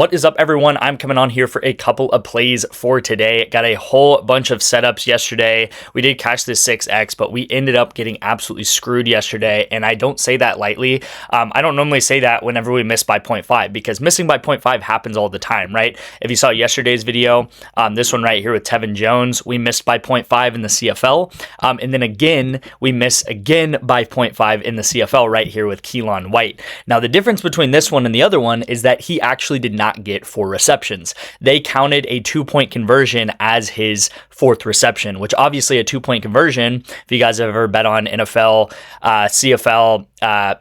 What is up, everyone? I'm coming on here for a couple of plays for today. Got a whole bunch of setups yesterday. We did cash this 6x, but we ended up getting absolutely screwed yesterday, and I don't say that lightly. I don't normally say that whenever we miss by 0.5, because missing by 0.5 happens all the time, right? If you saw yesterday's video, this one right here with Tevin Jones, we missed by 0.5 in the CFL, and then again, we miss again by 0.5 in the CFL right here with Keelan White. Now, the difference between this one and the other one is that he actually did not get 4 receptions. They counted a 2-point conversion as his 4th reception, which obviously a 2-point conversion, if you guys have ever bet on NFL, CFL,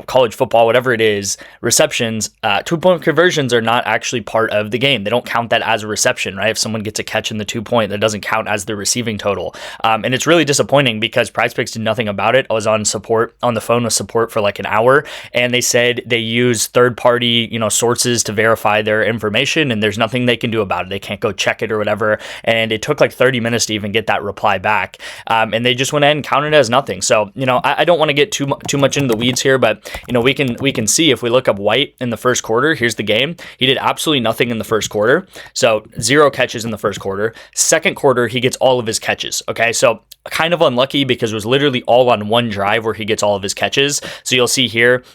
college football, whatever it is, receptions, 2-point conversions are not actually part of the game. They don't count that as a reception, right? If someone gets a catch in the 2-point, that doesn't count as their receiving total. And it's really disappointing because PrizePicks did nothing about it. I was on the phone with support for like an hour, and they said they use third-party, sources to verify their information, and there's nothing they can do about it. They can't go check it or whatever. And it took like 30 minutes to even get that reply back. And they just went ahead and counted it as nothing. So, I don't want to get too much into the weeds here, but we can see if we look up White in the first quarter. Here's the game. He did absolutely nothing in the first quarter. So 0 catches in the first quarter. Second quarter, he gets all of his catches. Okay, so kind of unlucky because it was literally all on one drive where he gets all of his catches. So you'll see here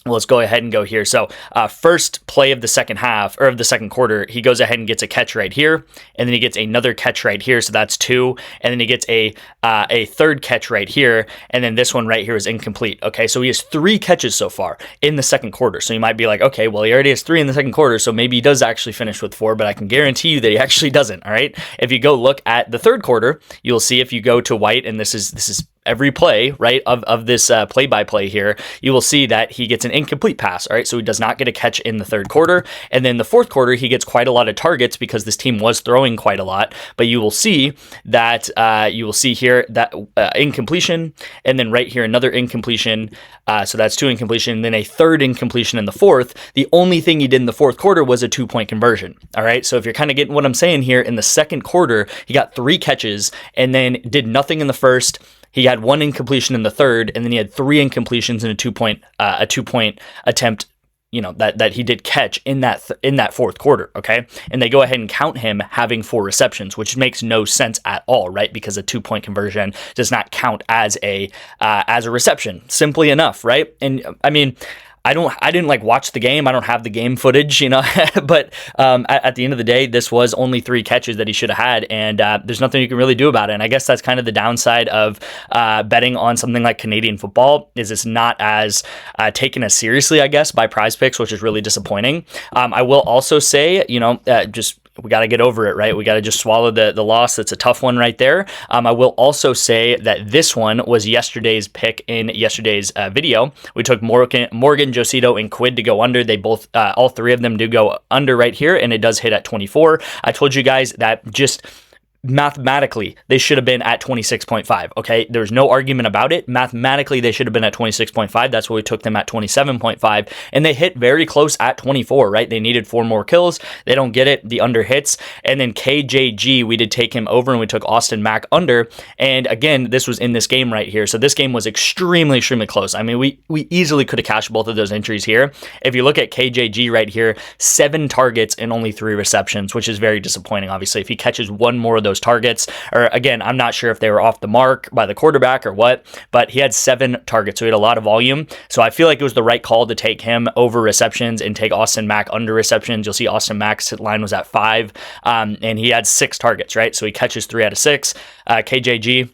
let's go ahead and go here. So first play of the second half, or of the second quarter, he goes ahead and gets a catch right here, and then he gets another catch right here, so that's 2, and then he gets a third catch right here, and then this one right here is incomplete. Okay, so he has 3 catches so far in the second quarter. So you might be like, okay, well, he already has 3 in the second quarter, so maybe he does actually finish with 4, but I can guarantee you that he actually doesn't. All right, if you go look at the third quarter, you'll see, if you go to White, and this is every play, right, of this play-by-play here, you will see that he gets an incomplete pass, all right? So he does not get a catch in the third quarter. And then the fourth quarter, he gets quite a lot of targets because this team was throwing quite a lot. But you will see that, here that incompletion, and then right here, another incompletion. So that's 2 incompletion, and then a third incompletion in the fourth. The only thing he did in the fourth quarter was a 2-point conversion, all right? So if you're kind of getting what I'm saying here, in the second quarter, he got 3 catches and then did nothing in the first. He had 1 incompletion in the third, and then he had 3 incompletions in a 2-point attempt, that he did catch in that fourth quarter. Okay, and they go ahead and count him having 4 receptions, which makes no sense at all, right? Because a 2-point conversion does not count as a reception. Simply enough, right? And I mean, I didn't watch the game. I don't have the game footage, but at the end of the day, this was only 3 catches that he should have had, and there's nothing you can really do about it. And I guess that's kind of the downside of betting on something like Canadian football, is it's not as taken as seriously, I guess, by PrizePicks, which is really disappointing. I will also say, we got to get over it, right? We got to just swallow the loss. That's a tough one right there. I will also say that this one was yesterday's pick in yesterday's video. We took Morgan, Josito, and Quid to go under. They both, all 3 of them do go under right here, and it does hit at 24. I told you guys that just mathematically, they should have been at 26.5, okay? There's no argument about it. Mathematically, they should have been at 26.5. That's why we took them at 27.5, and they hit very close at 24, right? They needed 4 more kills. They don't get it. The under hits. And then KJG, we did take him over, and we took Austin Mack under. And again, this was in this game right here. So this game was extremely, extremely close. I mean, we easily could have cashed both of those entries here. If you look at KJG right here, 7 targets and only 3 receptions, which is very disappointing, obviously. If he catches 1 more of those targets, or again, I'm not sure if they were off the mark by the quarterback or what, but he had 7 targets, so he had a lot of volume. So I feel like it was the right call to take him over receptions and take Austin Mack under receptions. You'll see Austin Mack's line was at 5, and he had 6 targets, right? So he catches 3 out of 6. KJG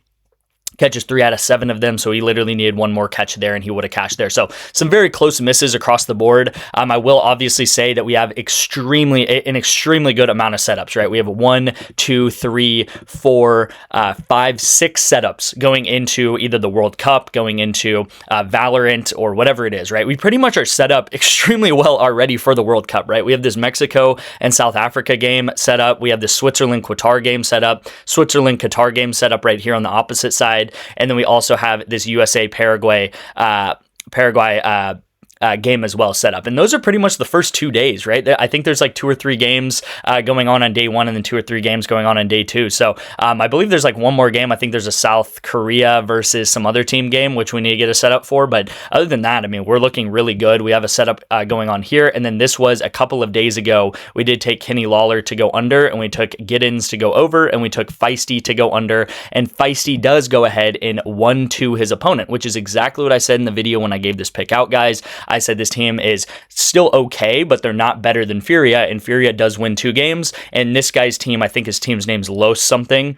catches 3 out of 7 of them, so he literally needed 1 more catch there, and he would have cashed there. So some very close misses across the board. I will obviously say that we have an extremely good amount of setups, right? We have 1, 2, 3, 4, 5, 6 setups going into either the World Cup, going into Valorant, or whatever it is, right? We pretty much are set up extremely well already for the World Cup, right? We have this Mexico and South Africa game set up. We have the Switzerland-Qatar game set up. Switzerland-Qatar game set up right here on the opposite side. And then we also have this USA Paraguay game as well set up. And those are pretty much the first 2 days, right? I think there's like 2 or 3 games going on day 1 and then 2 or 3 games going on day 2. So I believe there's like one more game. I think there's a South Korea versus some other team game, which we need to get a setup for. But other than that, I mean, we're looking really good. We have a setup going on here. And then this was a couple of days ago. We did take Kenny Lawler to go under, and we took Giddens to go over, and we took Feisty to go under. And Feisty does go ahead and 1-2 his opponent, which is exactly what I said in the video when I gave this pick out, guys. I said this team is still okay, but they're not better than Furia, and Furia does win 2 games. And this guy's team, I think his team's name's Los something,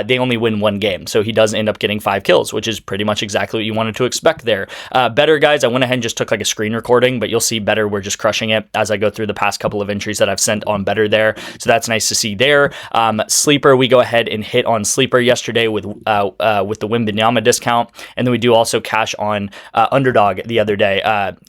they only win 1 game. So he does end up getting 5 kills, which is pretty much exactly what you wanted to expect there. BETR, guys, I went ahead and just took like a screen recording, but you'll see BETR, we're just crushing it as I go through the past couple of entries that I've sent on BETR there. So that's nice to see there. Sleeper, we go ahead and hit on Sleeper yesterday with the Wembanyama discount, and then we do also cash on Underdog the other day,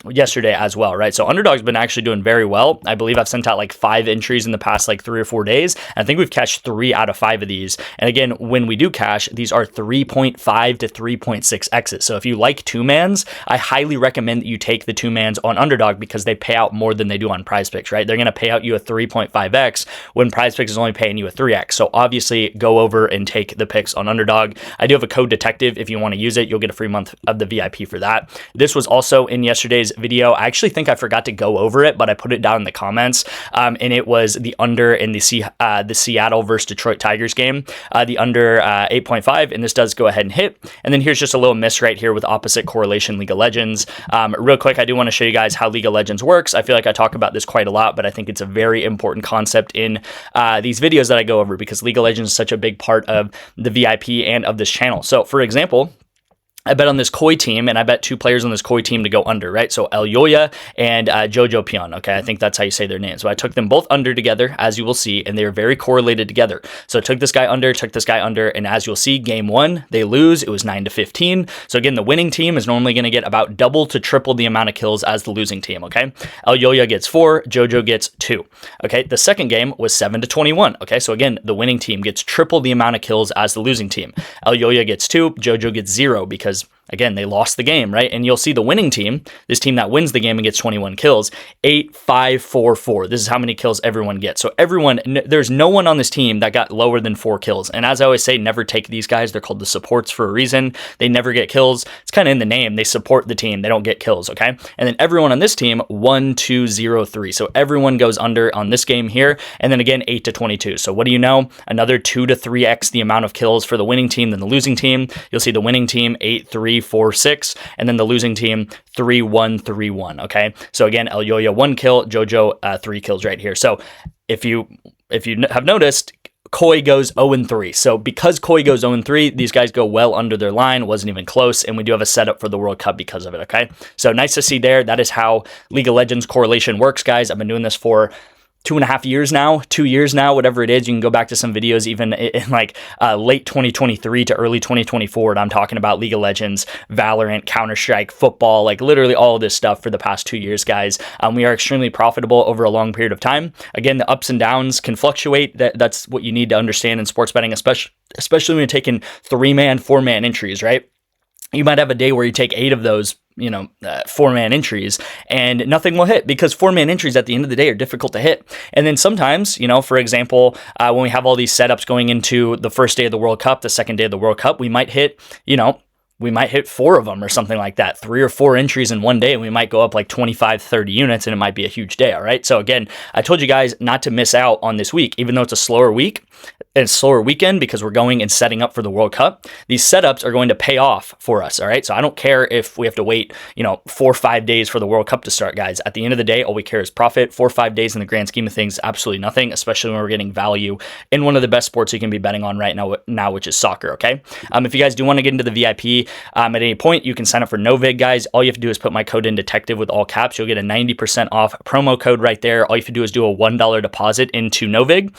yesterday as well, right? So Underdog's been actually doing very well. I believe I've sent out like 5 entries in the past like 3 or 4 days, and I think we've cashed 3 out of 5 of these. And again, when we do cash, these are 3.5 to 3.6 X's. So if you like 2-mans, I highly recommend that you take the 2-mans on Underdog because they pay out more than they do on PrizePicks, right? They're going to pay out you a 3.5x when PrizePicks is only paying you a 3x. So obviously go over and take the picks on Underdog. I do have a code Detective. If you want to use it, you'll get a free month of the VIP for that. This was also in yesterday's video. I actually think I forgot to go over it, but I put it down in the comments. And it was the under in the Seattle versus Detroit Tigers game, the under 8.5, and this does go ahead and hit. And then here's just a little miss right here with opposite correlation League of Legends. Real quick, I do want to show you guys how League of Legends works. I feel like I talk about this quite a lot, but I think it's a very important concept in these videos that I go over because League of Legends is such a big part of the VIP and of this channel. So for example, I bet on this Koi team, and I bet 2 players on this Koi team to go under, right? So Elyoya and Jojo Pion, okay? I think that's how you say their names. So I took them both under together, as you will see, and they are very correlated together. So I took this guy under, and as you'll see, game 1, they lose. It was 9-15. So again, the winning team is normally going to get about double to triple the amount of kills as the losing team, okay? Elyoya gets 4, Jojo gets 2, okay? The second game was 7-21, okay? So again, the winning team gets triple the amount of kills as the losing team. Elyoya gets 2, Jojo gets 0 because again, they lost the game, right? And you'll see the winning team, this team that wins the game and gets 21 kills, 8-5-4-4. This is how many kills everyone gets. So everyone, there's no one on this team that got lower than 4 kills. And as I always say, never take these guys. They're called the supports for a reason. They never get kills. It's kind of in the name. They support the team. They don't get kills, okay? And then everyone on this team, 1-2-0-3. So everyone goes under on this game here. And then again, 8-22. So what do you know? Another 2 to 3x the amount of kills for the winning team than the losing team. You'll see the winning team, 8-3-4-6, and then the losing team 3-1-3-1. Okay, so again, Elyoya 1 kill, Jojo 3 kills right here. So if you have noticed, Koi goes 0-3. So because Koi goes 0-3, these guys go well under their line. Wasn't even close, and we do have a setup for the World Cup because of it. Okay, so nice to see there. That is how League of Legends correlation works, guys. I've been doing this for 2.5 years now, 2 years now, whatever it is. You can go back to some videos even in like late 2023 to early 2024, and I'm talking about League of Legends, Valorant, Counter-Strike, football, like literally all of this stuff for the past 2 years, guys. We are extremely profitable over a long period of time. Again, the ups and downs can fluctuate. That's what you need to understand in sports betting, especially when you're taking 3-man, 4-man entries, right? You might have a day where you take 8 of those 4-man entries and nothing will hit because 4-man entries at the end of the day are difficult to hit. And then sometimes, for example, when we have all these setups going into the first day of the World Cup, the second day of the World Cup, we might hit, we might hit 4 of them or something like that, 3 or 4 entries in one day, and we might go up like 25, 30 units, and it might be a huge day, all right? So again, I told you guys not to miss out on this week, even though it's a slower week, and slower weekend because we're going and setting up for the World Cup. These setups are going to pay off for us, all right? So I don't care if we have to wait, 4 or 5 days for the World Cup to start, guys. At the end of the day, all we care is profit. 4 or 5 days in the grand scheme of things, absolutely nothing, especially when we're getting value in one of the best sports you can be betting on right now, which is soccer, okay? If you guys do want to get into the VIP, at any point, you can sign up for NOVIG, guys. All you have to do is put my code in detective with all caps. You'll get a 90% off promo code right there. All you have to do is do a $1 deposit into NOVIG.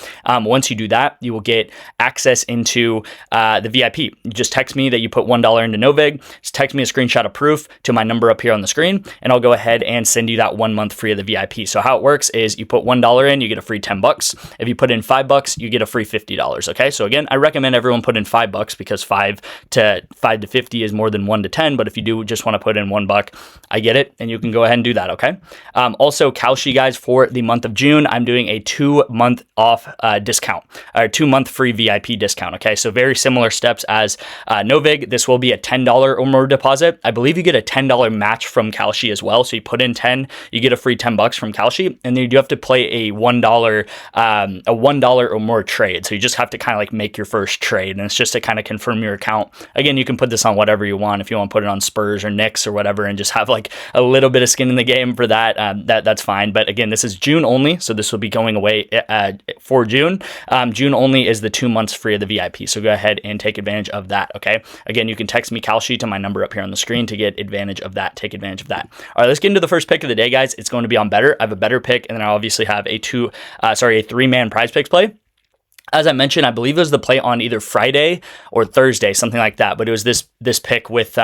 Once you do that, you will get access into the VIP. You just text me that you put $1 into NOVIG. Just text me a screenshot of proof to my number up here on the screen, and I'll go ahead and send you that 1 month free of the VIP. So how it works is you put $1 in, you get a free $10. If you put in $5, you get a free $50. Okay, so again, I recommend everyone put in $5 because 5 to 50 50 is more than 1 to 10, but if you do just want to put in $1, I get it, and you can go ahead and do that, okay? Also, Kalshi, guys, for the month of June, I'm doing a 2-month off discount, or 2-month free VIP discount, okay? So very similar steps as NOVIG. This will be a $10 or more deposit. I believe you get a $10 match from Kalshi as well. So you put in 10, you get a free $10 from Kalshi, and then you do have to play a $1 or more trade. So you just have to kind of like make your first trade, and it's just to kind of confirm your account. Again, you can put this on whatever you want. If you want to put it on Spurs or Knicks or whatever, and just have like a little bit of skin in the game for that, that's fine. But again, this is June only, so this will be going away for June. June only is the 2 months free of the VIP. So go ahead and take advantage of that. Okay. Again, you can text me Kalshi to my number up here on the screen to get advantage of that. Take advantage of that. All right, let's get into the first pick of the day, guys. It's going to be on BETR. I have a BETR pick, and then I obviously have a 3-man PrizePicks play. As I mentioned, I believe it was the play on either Friday or Thursday, something like that. But it was this pick with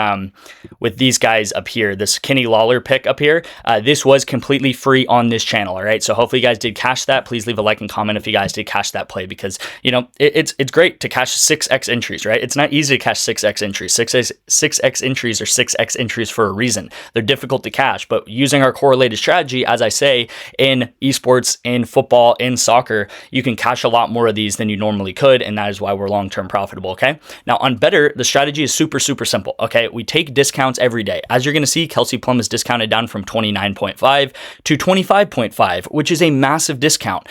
these guys up here, this Kenny Lawler pick up here. This was completely free on this channel. All right, so hopefully you guys did cash that. Please leave a like and comment if you guys did cash that play, because you know it's great to cash 6x entries, right? It's not easy to cash 6x entries. 6x entries are 6x entries for a reason. They're difficult to cash, but using our correlated strategy, as I say, in esports, in football, in soccer, you can cash a lot more of these than you normally could, and that is why we're long-term profitable, okay? Now, on BETR, the strategy is super simple, okay? We take discounts every day. As you're going to see, Kelsey Plum is discounted down from 29.5 to 25.5, which is a massive discount.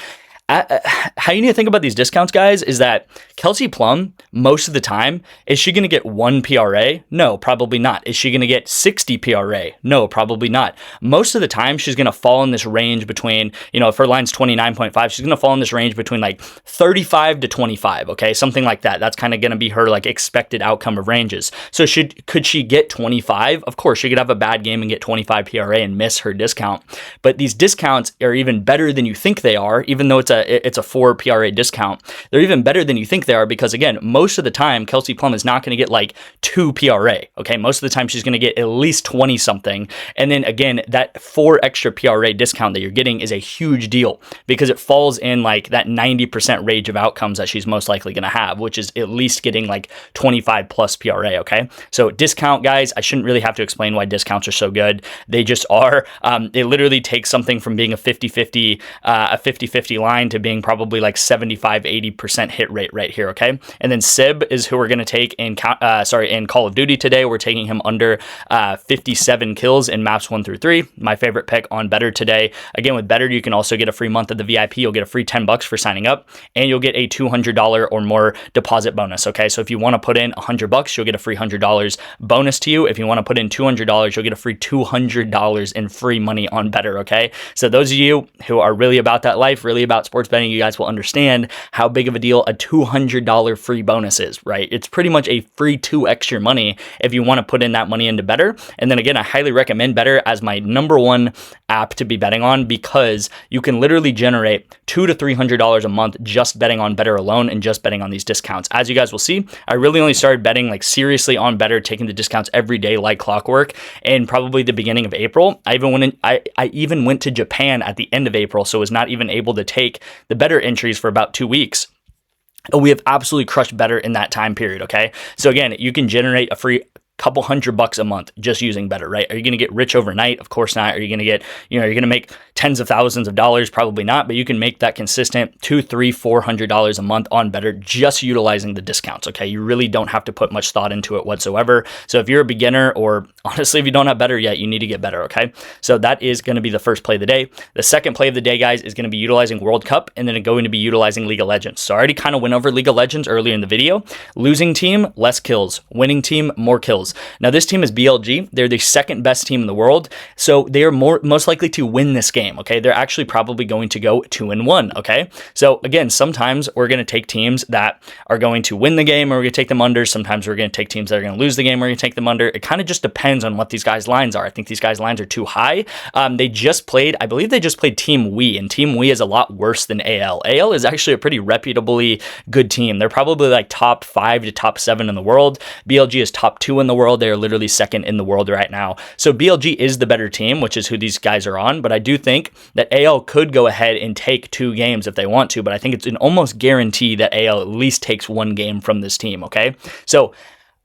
How you need to think about these discounts, guys, is that Kelsey Plum, most of the time, is she going to get 1 PRA? No, probably not. Is she going to get 60 PRA? No, probably not. Most of the time, she's going to fall in this range between, you know, if her line's 29.5, she's going to fall in this range between like 35 to 25, okay? Something like that. That's kind of going to be her like expected outcome of ranges. So could she get 25? Of course, she could have a bad game and get 25 PRA and miss her discount. But these discounts are even better than you think they are, even though it's a 4 PRA discount. They're even better than you think they are, because again, most of the time, Kelsey Plum is not going to get like 2 PRA. Okay, most of the time she's going to get at least 20 something. And then again, that 4 extra PRA discount that you're getting is a huge deal, because it falls in like that 90% range of outcomes that she's most likely going to have, which is at least getting like 25 plus PRA. Okay, so discount, guys, I shouldn't really have to explain why discounts are so good. They just are. They literally take something from being a 50-50 line to being probably like 75-80% hit rate right here, okay? And then Sib is who we're going to take in Call of Duty today. We're taking him under 57 kills in maps 1 through 3. My favorite pick on BETR today. Again, with BETR, you can also get a free month of the VIP. You'll get a free $10 for signing up, and you'll get a $200 or more deposit bonus, okay? So if you want to put in $100, you'll get a free $100 bonus to you. If you want to put in $200, you'll get a free $200 in free money on BETR, okay? So those of you who are really about that life, really about sports betting, you guys will understand how big of a deal a $200 free bonus is, right? It's pretty much a free 2x your money if you want to put in that money into BETR. And then again, I highly recommend BETR as my #1 app to be betting on, because you can literally generate $200 to $300 a month just betting on BETR alone and just betting on these discounts. As you guys will see, I really only started betting like seriously on BETR, taking the discounts every day like clockwork, in probably the beginning of April. I even went to Japan at the end of April, so was not even able to take the BETR entries for about 2 weeks. We have absolutely crushed BETR in that time period, okay? So again, you can generate a free couple $100 a month just using BETR, right? Are you going to get rich overnight? Of course not. Are you going to get, you're going to make tens of thousands of dollars? Probably not, but you can make that consistent $200, $300, $400 a month on BETR just utilizing the discounts, okay? You really don't have to put much thought into it whatsoever. So if you're a beginner, or honestly, if you don't have BETR yet, you need to get BETR, okay? So that is going to be the first play of the day. The second play of the day, guys, is going to be utilizing World Cup, and then going to be utilizing League of Legends. So I already kind of went over League of Legends earlier in the video. Losing team, less kills. Winning team, more kills. Now this team is BLG. They're the second best team in the world, so they are most likely to win this game, okay? They're actually probably going to go 2-1, okay? So again, sometimes we're going to take teams that are going to win the game, or we're going to take them under. Sometimes we're going to take teams that are going to lose the game, or we're going to take them under. It kind of just depends on what these guys' lines are. I think these guys' lines are too high. They just played, I believe they just played Team Wii, and Team Wii is a lot worse than AL. AL is actually a pretty reputably good team. They're probably like top 5 to top 7 in the world. BLG is top 2 in the world. They are literally second in the world right now. So BLG is the better team, which is who these guys are on. But I do think that AL could go ahead and take 2 games if they want to, but I think it's an almost guarantee that AL at least takes 1 game from this team, okay? So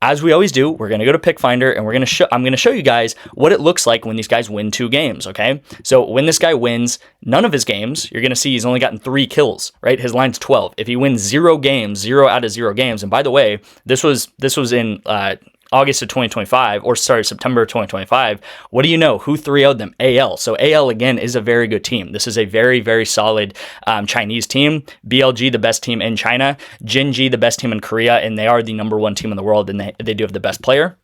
as we always do, we're going to go to Pick Finder and I'm going to show you guys what it looks like when these guys win 2 games, okay? So when this guy wins none of his games, you're going to see he's only gotten 3 kills, right? His line's 12. If he wins 0 games, 0 out of 0 games, and by the way, this was in August of 2025, or sorry, September of 2025. What do you know? Who 3-0'd them? AL. So AL, again, is a very good team. This is a very, very solid Chinese team. BLG, the best team in China. Jinji, the best team in Korea, and they are the #1 team in the world, and they do have the best player.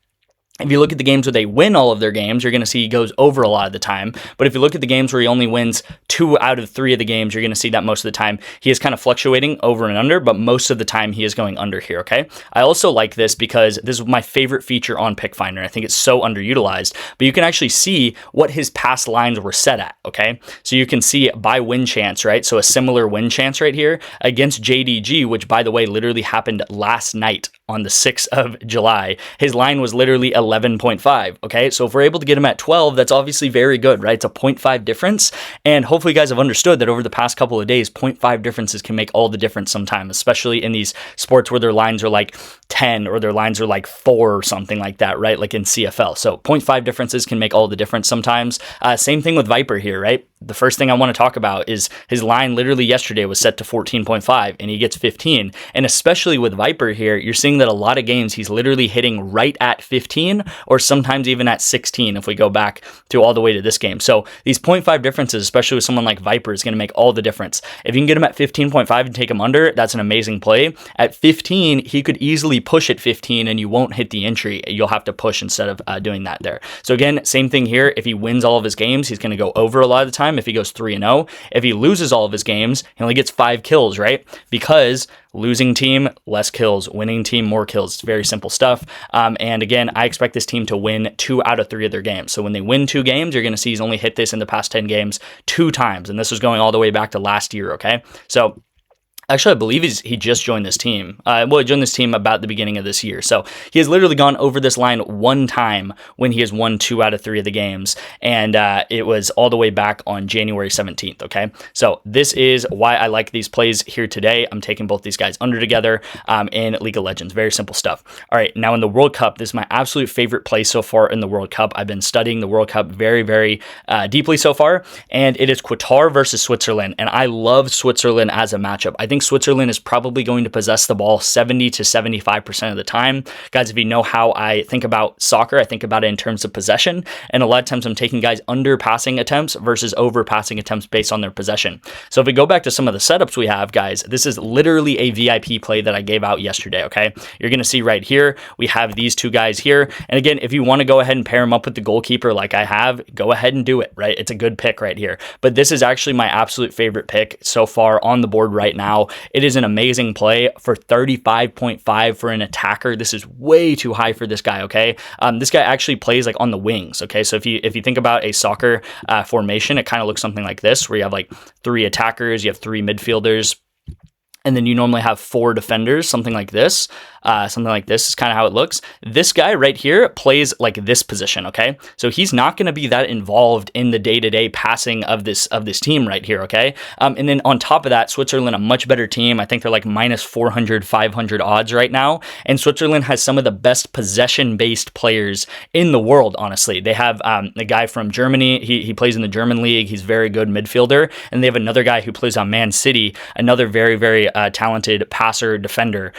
If you look at the games where they win all of their games, you're going to see he goes over a lot of the time. But if you look at the games where he only wins 2 out of 3 of the games, you're going to see that most of the time he is kind of fluctuating over and under, but most of the time he is going under here, okay? I also like this because this is my favorite feature on Pick Finder. I think it's so underutilized, but you can actually see what his past lines were set at, okay? So you can see by win chance, right? So a similar win chance right here against JDG, which by the way, literally happened last night on the 6th of July. His line was literally 11.5, okay? So if we're able to get him at 12, that's obviously very good, right? It's a 0.5 difference, and hopefully you guys have understood that over the past couple of days, 0.5 differences can make all the difference sometimes, especially in these sports where their lines are like 10 or their lines are like 4 or something like that, right? Like in CFL. So 0.5 differences can make all the difference sometimes. Same thing with Viper here, right? The first thing I want to talk about is his line literally yesterday was set to 14.5 and he gets 15. And especially with Viper here, you're seeing that a lot of games he's literally hitting right at 15 or sometimes even at 16 if we go back to all the way to this game. So these 0.5 differences, especially with someone like Viper, is going to make all the difference. If you can get him at 15.5 and take him under, that's an amazing play. At 15, he could easily push at 15 and you won't hit the entry. You'll have to push instead of doing that there. So again, same thing here. If he wins all of his games, he's going to go over a lot of the time if he goes 3-0. If he loses all of his games, he only gets 5 kills, right? Because losing team, less kills. Winning team, more kills. It's very simple stuff. And again, I expect this team to win 2 out of 3 of their games. So when they win 2 games, you're going to see he's only hit this in the past 10 games 2 times. And this was going all the way back to last year, okay? So actually, I believe he just joined this team. He joined this team about the beginning of this year. So he has literally gone over this line 1 time when he has won 2 out of 3 of the games. And it was all the way back on January 17th, okay? So this is why I like these plays here today. I'm taking both these guys under together in League of Legends. Very simple stuff. All right, now in the World Cup, this is my absolute favorite play so far in the World Cup. I've been studying the World Cup very, very deeply so far. And it is Qatar versus Switzerland. And I love Switzerland as a matchup. I think Switzerland is probably going to possess the ball 70 to 75% of the time. Guys, if you know how I think about soccer, I think about it in terms of possession. And a lot of times I'm taking guys under passing attempts versus over passing attempts based on their possession. So if we go back to some of the setups we have, guys, this is literally a VIP play that I gave out yesterday, okay? You're going to see right here, we have these 2 guys here. And again, if you want to go ahead and pair them up with the goalkeeper like I have, go ahead and do it, right? It's a good pick right here. But this is actually my absolute favorite pick so far on the board right now. It is an amazing play for 35.5 for an attacker. This is way too high for this guy, okay? This guy actually plays like on the wings, okay? So if you think about a soccer formation, it kind of looks something like this, where you have like 3 attackers, you have 3 midfielders, and then you normally have 4 defenders, something like this. Something like this is kind of how it looks. This guy right here plays like this position, okay? So he's not going to be that involved in the day-to-day passing of this team right here, okay? And then on top of that, Switzerland, a much better team. I think they're like minus 400, 500 odds right now. And Switzerland has some of the best possession-based players in the world, honestly. They have a guy from Germany. He plays in the German league. He's very good midfielder. And they have another guy who plays on Man City, another very, very talented passer, defender.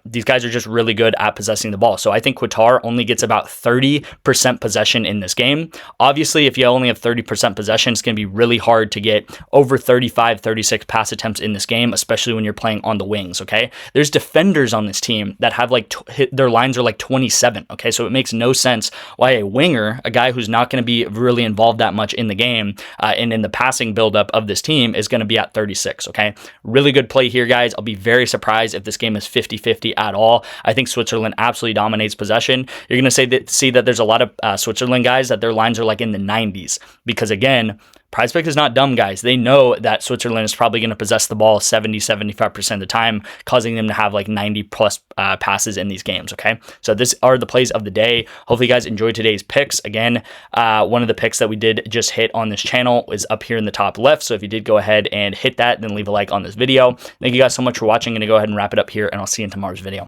These guys are just really good at possessing the ball. So I think Qatar only gets about 30% possession in this game. Obviously, if you only have 30% possession, it's going to be really hard to get over 35, 36 pass attempts in this game, especially when you're playing on the wings, okay? There's defenders on this team that have like, their lines are like 27, okay? So it makes no sense why a winger, a guy who's not going to be really involved that much in the game and in the passing buildup of this team is going to be at 36, okay? Really good play here, guys. I'll be very surprised if this game is 50-50 at all. I think Switzerland absolutely dominates possession. You're going to see that there's a lot of Switzerland guys that their lines are like in the 90s because, again, PrizePicks is not dumb, guys. They know that Switzerland is probably going to possess the ball 70, 75% of the time, causing them to have like 90 plus passes in these games, okay? So these are the plays of the day. Hopefully you guys enjoyed today's picks. Again, one of the picks that we did just hit on this channel is up here in the top left. So if you did go ahead and hit that, then leave a like on this video. Thank you guys so much for watching. I'm going to go ahead and wrap it up here, and I'll see you in tomorrow's video.